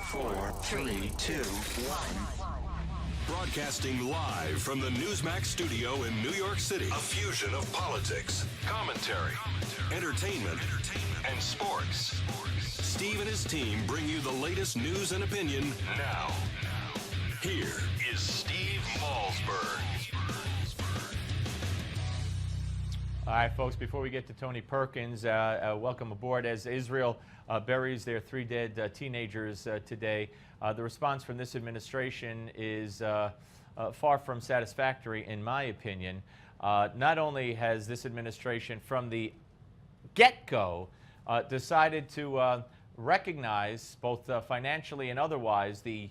4, 3, 2, 1. Broadcasting live from the Newsmax studio in New York City. A fusion of politics, commentary, entertainment, and sports. Steve and his team bring you the latest news and opinion now. Here is Steve Malzberg. All right, folks, before we get to Tony Perkins, welcome aboard. As Israel buries their 3 dead teenagers today, the response from this administration is far from satisfactory, in my opinion. Not only has this administration, from the get-go, decided to recognize, both financially and otherwise, the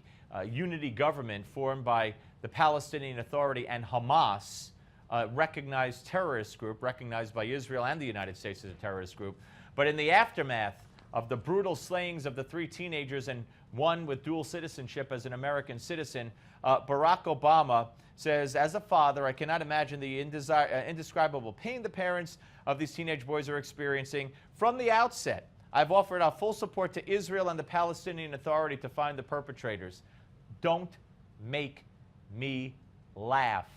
unity government formed by the Palestinian Authority and Hamas, recognized terrorist group, recognized by Israel and the United States as a terrorist group. But in the aftermath of the brutal slayings of the 3 teenagers and one with dual citizenship as an American citizen, Barack Obama says, as a father, I cannot imagine the indescribable pain the parents of these teenage boys are experiencing. From the outset, I've offered our full support to Israel and the Palestinian Authority to find the perpetrators. Don't make me laugh.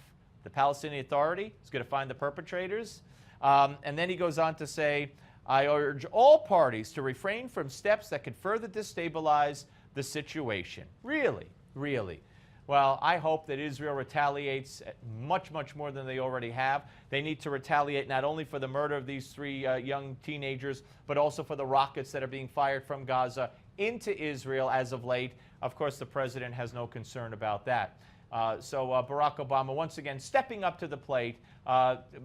The Palestinian Authority is going to find the perpetrators. And then he goes on to say, I urge all parties to refrain from steps that could further destabilize the situation. Really? Really? Well, I hope that Israel retaliates much, much more than they already have. They need to retaliate not only for the murder of these 3 young teenagers, but also for the rockets that are being fired from Gaza into Israel as of late. Of course, the president has no concern about that. So Barack Obama, once again, stepping up to the plate,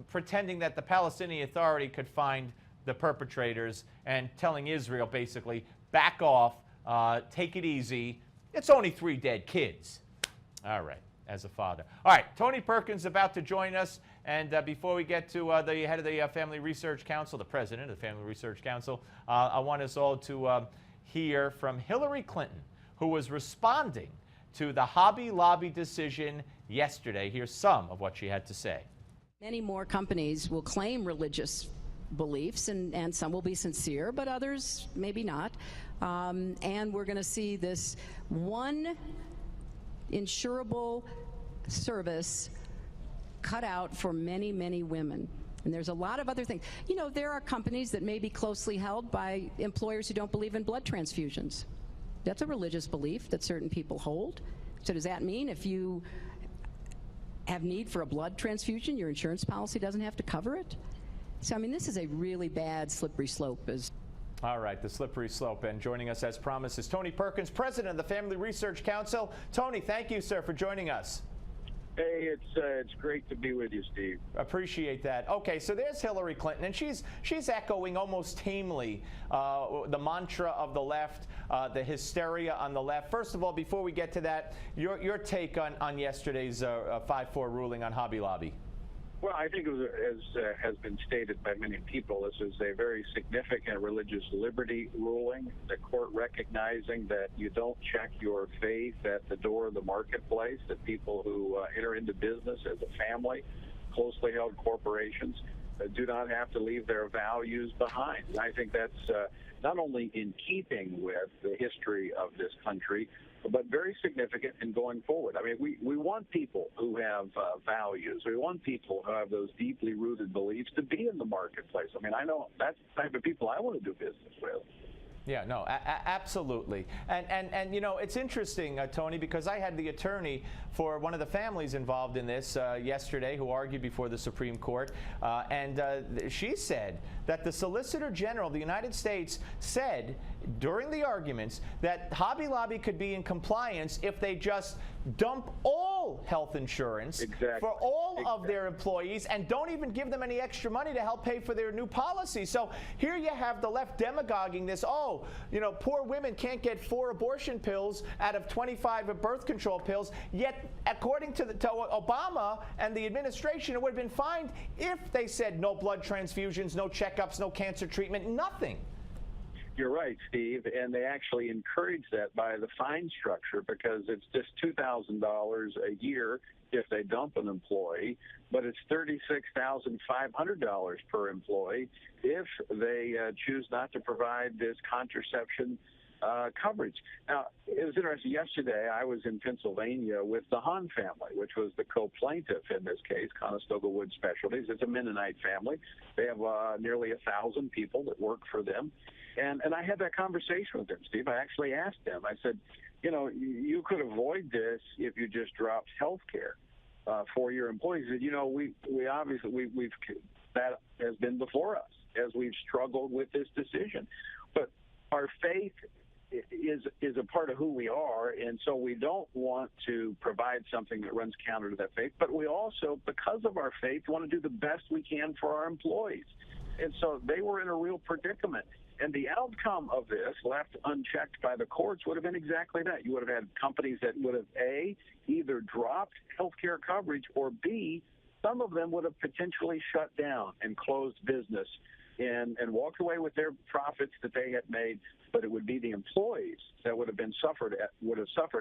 pretending that the Palestinian Authority could find the perpetrators and telling Israel, basically, back off, take it easy. It's only 3 dead kids. All right, as a father. All right, Tony Perkins about to join us. And before we get to the head of the Family Research Council, the president of the Family Research Council, I want us all to hear from Hillary Clinton, who was responding to the Hobby Lobby decision yesterday. Here's some of what she had to say. Many more companies will claim religious beliefs, and some will be sincere, but others maybe not. And we're going to see this one insurable service cut out for many, many women. And there's a lot of other things. You know, there are companies that may be closely held by employers who don't believe in blood transfusions. That's a religious belief that certain people hold. So does that mean if you have need for a blood transfusion, your insurance policy doesn't have to cover it? So, I mean, this is a really bad slippery slope. All right, the slippery slope. And joining us as promised is Tony Perkins, president of the Family Research Council. Tony, thank you, sir, for joining us. Hey, it's great to be with you, Steve. Appreciate that. Okay, so there's Hillary Clinton, and she's echoing almost tamely the mantra of the left, the hysteria on the left. First of all, before we get to that, your take on yesterday's 5-4 ruling on Hobby Lobby. Well, I think it was, as has been stated by many people, this is a very significant religious liberty ruling. The court recognizing that you don't check your faith at the door of the marketplace, that people who enter into business as a family, closely held corporations, do not have to leave their values behind. And I think that's not only in keeping with the history of this country, but very significant in going forward. I mean, we want people who have values. We want people who have those deeply rooted beliefs to be in the marketplace. I mean, I know that's the type of people I want to do business with. Yeah, no, absolutely. And you know, it's interesting, Tony, because I had the attorney for one of the families involved in this yesterday who argued before the Supreme Court, and she said that the Solicitor General of the United States said during the arguments that Hobby Lobby could be in compliance if they just dump all health insurance for all of their employees and don't even give them any extra money to help pay for their new policy. So here you have the left demagoguing this, oh, you know, poor women can't get 4 abortion pills out of 25 of birth control pills, yet according to Obama and the administration, it would have been fine if they said no blood transfusions, no checkups, no cancer treatment, nothing. You're right, Steve, and they actually encourage that by the fine structure because it's just $2,000 a year if they dump an employee, but it's $36,500 per employee if they choose not to provide this contraception coverage. Now, it was interesting. Yesterday, I was in Pennsylvania with the Hahn family, which was the co-plaintiff in this case, Conestoga Wood Specialties. It's a Mennonite family. They have nearly 1,000 people that work for them. And I had that conversation with them, Steve. I actually asked them. I said, you know, you could avoid this if you just dropped health care for your employees. And, you know, we obviously, that has been before us as we've struggled with this decision. But our faith is a part of who we are, and so we don't want to provide something that runs counter to that faith. But we also, because of our faith, want to do the best we can for our employees. And so they were in a real predicament. And the outcome of this, left unchecked by the courts, would have been exactly that. You would have had companies that would have, A, either dropped health care coverage, or B, some of them would have potentially shut down and closed business and walked away with their profits that they had made. But it would be the employees that would have suffered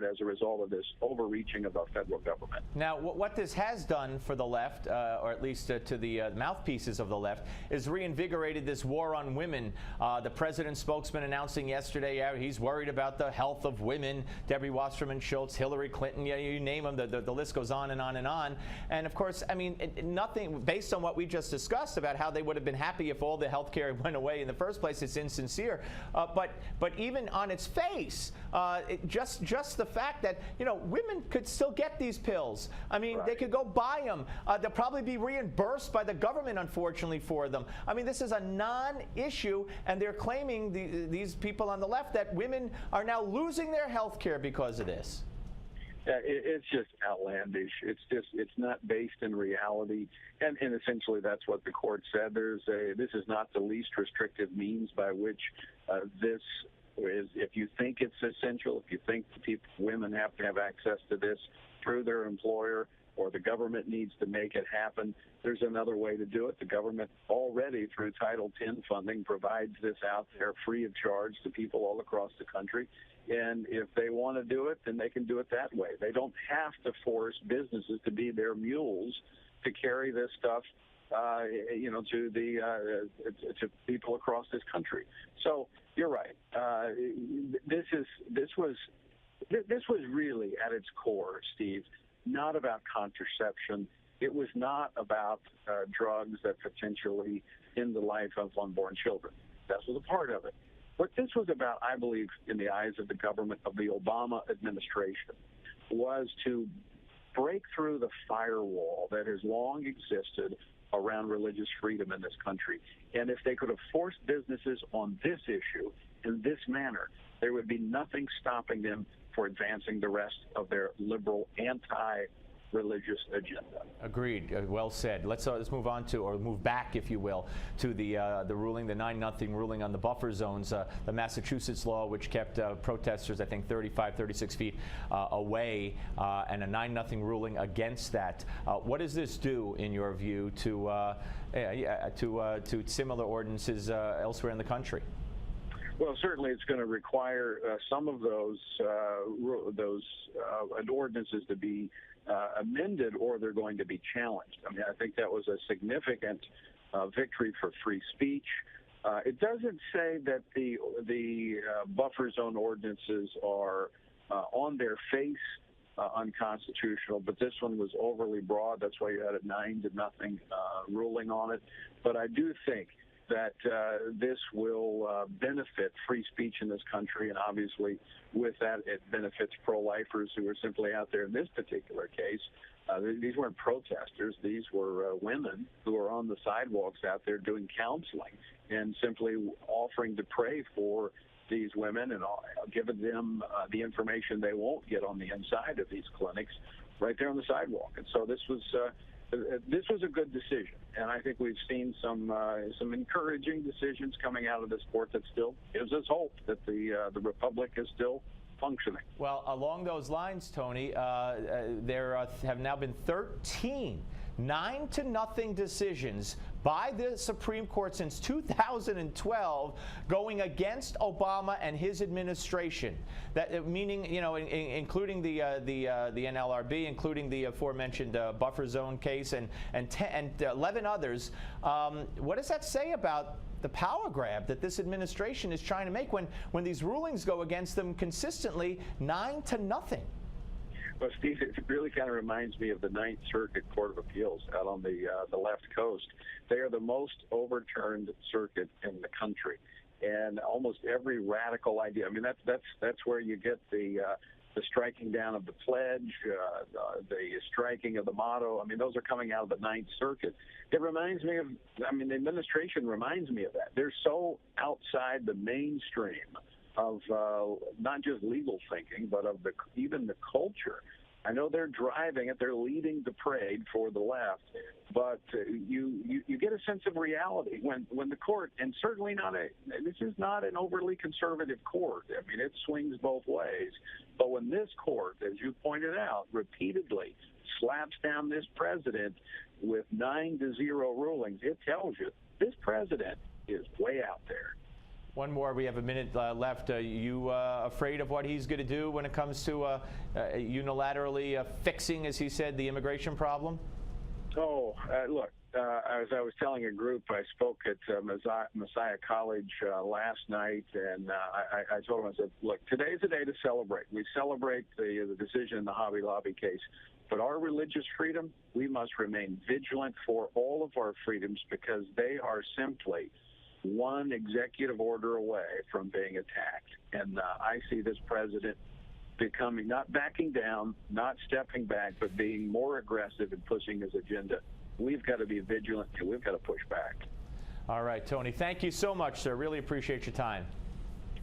as a result of this overreaching of our federal government. Now, what this has done for the left, or at least to the mouthpieces of the left, is reinvigorated this war on women. The president's spokesman announcing yesterday he's worried about the health of women. Debbie Wasserman Schultz, Hillary Clinton, you name them, the list goes on and on and on. And of course, I mean, nothing based on what we just discussed about how they would have been happy if all the health care went away in the first place. It's insincere. But even on its face, just the fact that, you know, women could still get these pills. I mean, They could go buy them. They'll probably be reimbursed by the government, unfortunately, for them. I mean, this is a non-issue, and they're claiming, these people on the left, that women are now losing their health care because of this. Yeah, it's just outlandish. It's not based in reality, and essentially that's what the court said. This is not the least restrictive means by which this is. If you think it's essential, if you think women have to have access to this through their employer, or the government needs to make it happen, there's another way to do it. The government already, through Title X funding, provides this out there free of charge to people all across the country. And if they want to do it, then they can do it that way. They don't have to force businesses to be their mules to carry this stuff, to people across this country. So you're right. This was really at its core, Steve, not about contraception. It was not about drugs that potentially end the life of unborn children. That was a part of it. What this was about, I believe, in the eyes of the government of the Obama administration, was to break through the firewall that has long existed around religious freedom in this country. And if they could have forced businesses on this issue in this manner, there would be nothing stopping them for advancing the rest of their liberal anti-religious agenda. Agreed. Well said. Let's move on to, or move back, if you will, to the ruling, the 9-0 ruling on the buffer zones, the Massachusetts law, which kept protesters, I think, 36 feet away, and a 9-0 ruling against that. What does this do, in your view, to similar ordinances elsewhere in the country? Well, certainly it's going to require some of those ordinances to be amended, or they're going to be challenged. I mean, I think that was a significant victory for free speech. It doesn't say that the buffer zone ordinances are on their face unconstitutional, but this one was overly broad. That's why you had a 9-0 ruling on it. But I do think that this will benefit free speech in this country, and obviously with that it benefits pro-lifers who are simply out there in this particular case. These weren't protesters. These were women who were on the sidewalks out there doing counseling and simply offering to pray for these women and giving them the information they won't get on the inside of these clinics right there on the sidewalk. And so this was a good decision, and I think we've seen some encouraging decisions coming out of this court that still gives us hope that the republic is still functioning. Well, along those lines, Tony, there have now been 13 9-0 decisions by the Supreme Court since 2012 going against Obama and his administration. That meaning, you know, including the NLRB, including the aforementioned buffer zone case, and 11 others. What does that say about the power grab that this administration is trying to make when these rulings go against them consistently 9-0. Well, Steve, it really kind of reminds me of the Ninth Circuit Court of Appeals out on the left coast. They are the most overturned circuit in the country, and almost every radical idea. I mean, that's where you get the striking down of the pledge, the striking of the motto. I mean, those are coming out of the Ninth Circuit. It reminds me of, I mean, the administration reminds me of that. They're so outside the mainstream of not just legal thinking, but of even the culture. I know they're driving it, they're leading the parade for the left, but you get a sense of reality when the court, and certainly this is not an overly conservative court. I mean, it swings both ways. But when this court, as you pointed out, repeatedly slaps down this president with 9-0 rulings, it tells you this president is way out there. One more. We have a minute left. You afraid of what he's going to do when it comes to unilaterally fixing, as he said, the immigration problem? Oh, look, as I was telling a group, I spoke at Messiah College last night, and I told them, I said, look, today's a day to celebrate. We celebrate the decision in the Hobby Lobby case. But our religious freedom, we must remain vigilant for all of our freedoms, because they are simply one executive order away from being attacked. And I see this president becoming, not backing down, not stepping back, but being more aggressive in pushing his agenda. We've got to be vigilant, and we've got to push back. All right, Tony, thank you so much, sir. Really appreciate your time.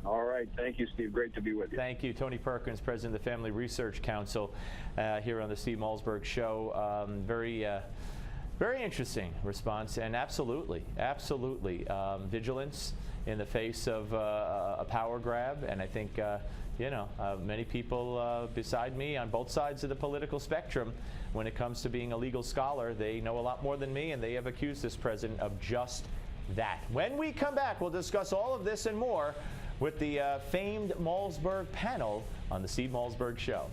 All right. Thank you, Steve. Great to be with you. Thank you. Tony Perkins, President of the Family Research Council, here on the Steve Malzberg Show. Very interesting response, and absolutely vigilance in the face of a power grab. And I think, many people beside me on both sides of the political spectrum, when it comes to being a legal scholar, they know a lot more than me, and they have accused this president of just that. When we come back, we'll discuss all of this and more with the famed Malzberg panel on the Steve Malzberg Show.